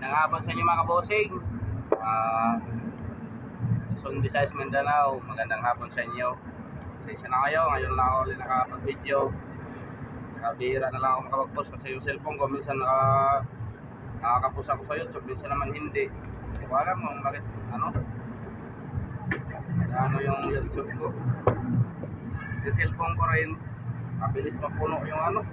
Magandang hapon sa inyo mga kabosing. Luzon, Visayas, Mindanao. Magandang hapon sa inyo. Pasensya na kayo. Ngayon lang ako ulit nakapag-video. Bihira na lang ako makapag-post kasi yung cellphone ko minsan nakakapost ako sa YouTube, minsan naman hindi. Hindi ko alam kung bakit ano yung YouTube ko. Yung cellphone ko rin, mabilis mapuno yung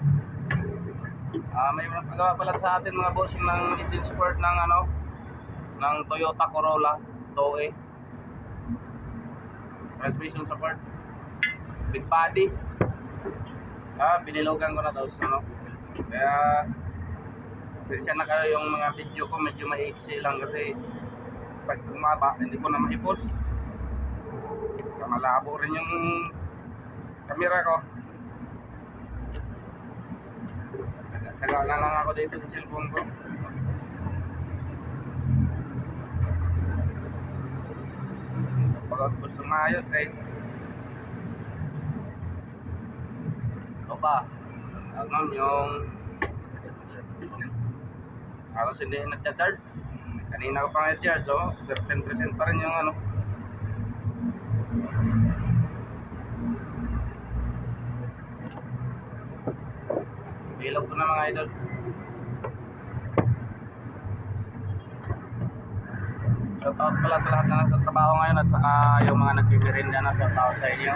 may nagpagawa pala sa atin mga bossing ng engine support ng Toyota Corolla TOE. Transmission support, big body. Binilogan ko na daw kaya pasensya na kayo, yung mga video ko medyo maiksi lang kasi pag umaba hindi ko na maipos. Malabo rin yung camera ko. Taga lang ako dito sa cellphone ko. Pag gusto maayos yung halos hindi nagcha-charge. Kanina ko pa nag-charge, 10% pa rin yung bilog ko na mga idol. Shoutout pala sa lahat na nasa trabaho ngayon at saka yung mga nagbibirinda na, shoutout sa inyo.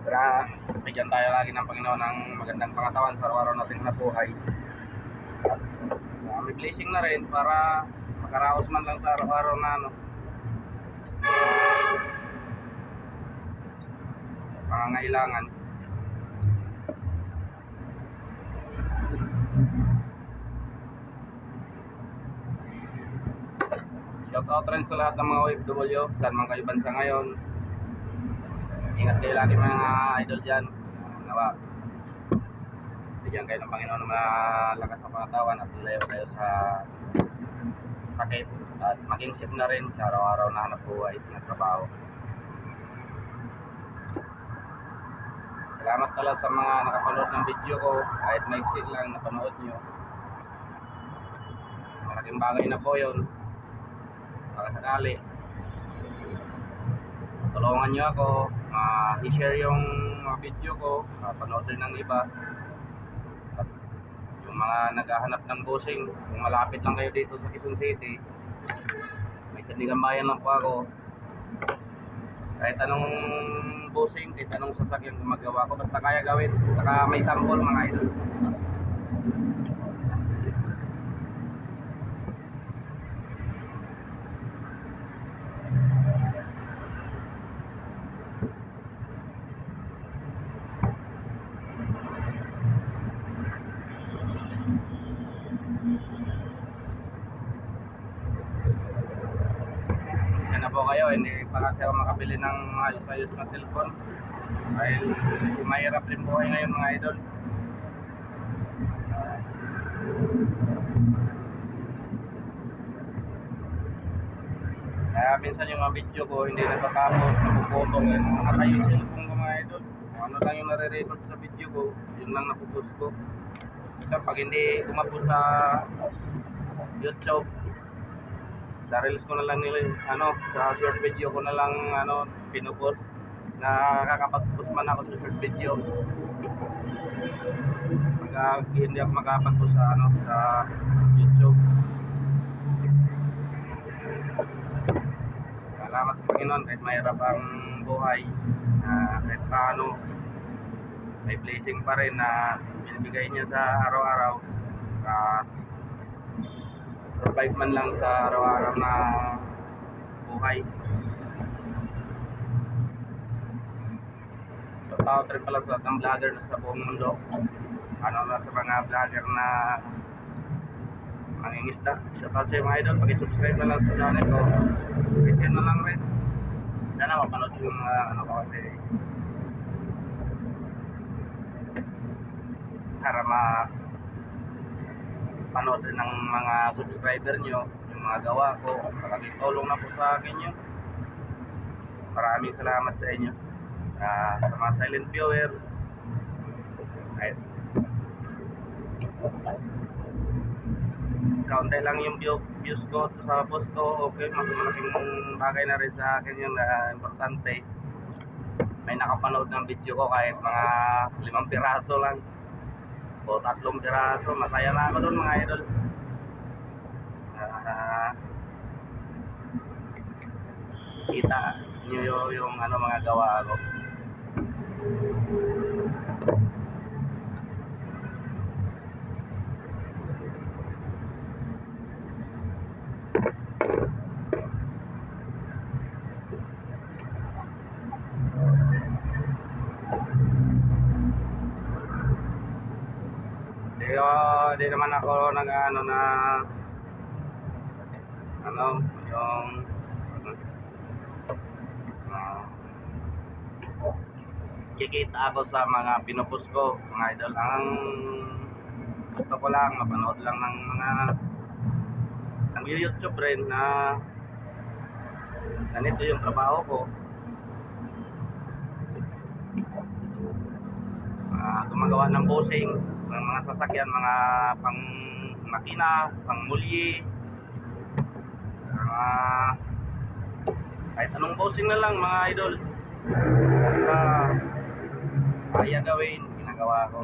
Tara, bigyan tayo lagi ng Panginoon ng magandang pangatawan sa araw-araw nating nabuhay. May blessing na rin para makaraos man lang sa araw-araw na pangangailangan. Shoutout rin sa lahat ng mga OFW saan man kayo bansa ngayon. Ingat kayo lagi mga idol dyan. Nawa, bigyan kayo ng Panginoon ng malakas na pangatawan at layo kayo sa sakit at maging safe na rin sa araw-araw na hanap buhay na trabaho. Salamat pala sa mga nakapanood ng video ko, kahit maiksi lang napanood nyo. Malaking bagay na po yun. Baka sakali tulungan nyo ako, i-share yung video ko, panood rin ng iba. At yung mga naghahanap ng bossing, kung malapit lang kayo dito sa Quezon City, may Sandigan Bayan lang po ako. Kahit anong bossing, kahit anong sasakyan gumagawa ko, basta kaya gawin. Saka may sample mga idol. Yan na po kayo, hindi pa kasi ako makabili ng ayos-ayos na cellphone dahil mahirap rin buhay ngayon mga idol. Kaya minsan yung mga video ko hindi natatapos, napuputong yun. Nakatayo yung cellphone ko mga idol. Ano lang yung nare-record sa video ko, yun lang napupost ko. Minsan pag hindi kumapos sa YouTube, sa reels ko na lang sa short video ko na lang pinupost. Nakakapag-post man ako sa short video. Pag hindi ako makapag-post sa YouTube. Salamat sa Panginoon kahit mahirap ang buhay, kahit paano may blessing pa rin na binibigay niya sa araw-araw. Survive man lang sa araw-araw na buhay. Shoutout rin pala sa lahat ng vlogger na sa buong mundo. Sa mga vlogger na mangingisda. Shoutout sa mga idol, pag-subscribe na lang sa channel ko. Pag-share na lang rin. Sana mapanood yung ko kasi para panood rin ng mga subscriber nyo yung mga gawa ko. Malaking tulong na po sa akin yun. Maraming salamat sa inyo. Sa mga silent viewer, kaunti lang yung views ko sa post ko, okay, mas malaking bagay na rin sa akin yung importante. May nakapanood ng video ko kahit mga 5 piraso lang o 3 piraso, masaya na ako doon mga idol. Kita nyo yung ano mga gawa ko. Di naman ako nag-ano na ano yung kikita ako sa mga pinupost ko mga idol. Ang gusto ko lang mapanood lang ng mga ng YouTube rin na ganito yung trabaho ko. Gumagawa ng bossing ng mga sasakyan, mga pang makina, pang mulyi, kahit anong bossing na lang mga idol, basta kaya gawin, ginagawa ko.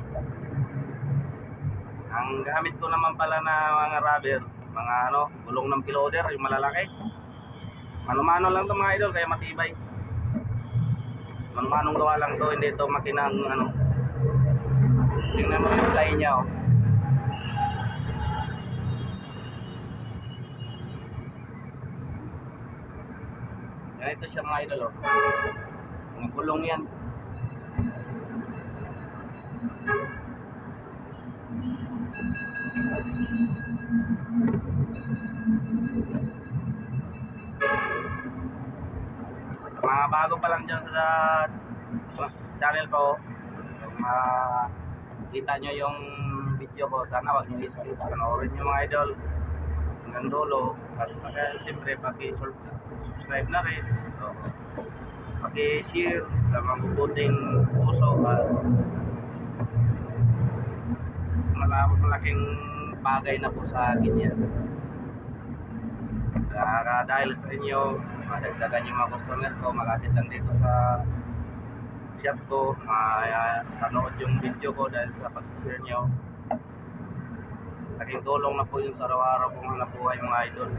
Ang gamit ko naman pala na mga rubber, mga ano, gulong ng piloder, yung malalaki. Mano-mano lang to mga idol, kaya matibay. Mano-manong gawa lang to, hindi to makinang ano. Tingnan mo yung fly niya, oh. Ganito siya mga idol, oh. Ang gulong yan. Mga bago pa lang dyan sa channel ko, kita nyo yung video ko, sana wag nyo i-skip, panoorin nyo mga idol hanggang dulo. At siyempre paki-subscribe na rin, so, paki-share sa mabubuting puso at malaking bagay na po sa akin yan. Dahil sa inyo, madagdagan yung mga customer ko, malapit lang dito sa shop ko, panood yung video ko dahil sa pag-share nyo. Laking tulong na po yung sa araw-araw kong hanap buhay mga idol.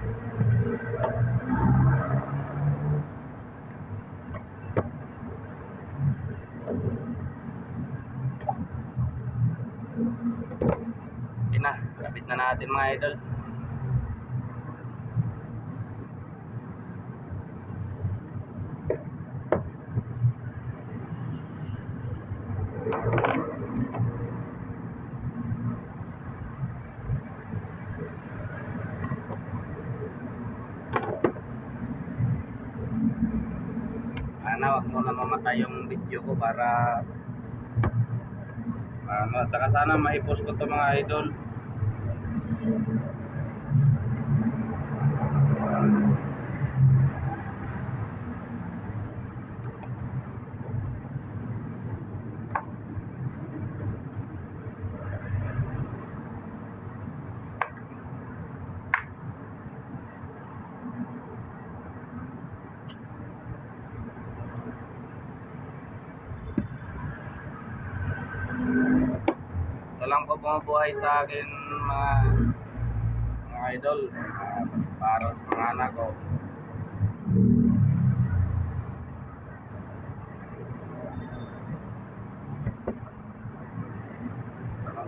Okay na, kapit na natin mga idol. Wag mo na mamatay yung video ko para at saka sana maipost ko to mga idol. Lang po bumubuhay sa akin mga idol, para sa mga anak ko.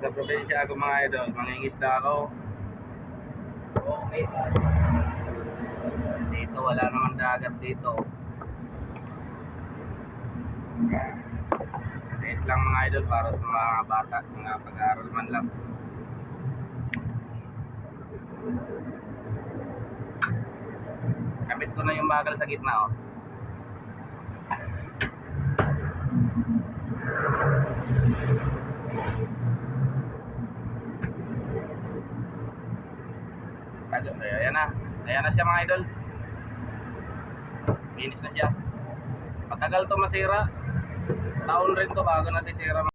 Sa probinsya ako mga idol, mangingisda ako. Dito wala naman dagat dito. Lang mga idol para sa mga bata, mga pag-aaral man lang. Kapit ko na yung bakal sa gitna, oh. Ayan na siya mga idol. Finish na siya. Matagal to masira. Taon rin to bago natin sira.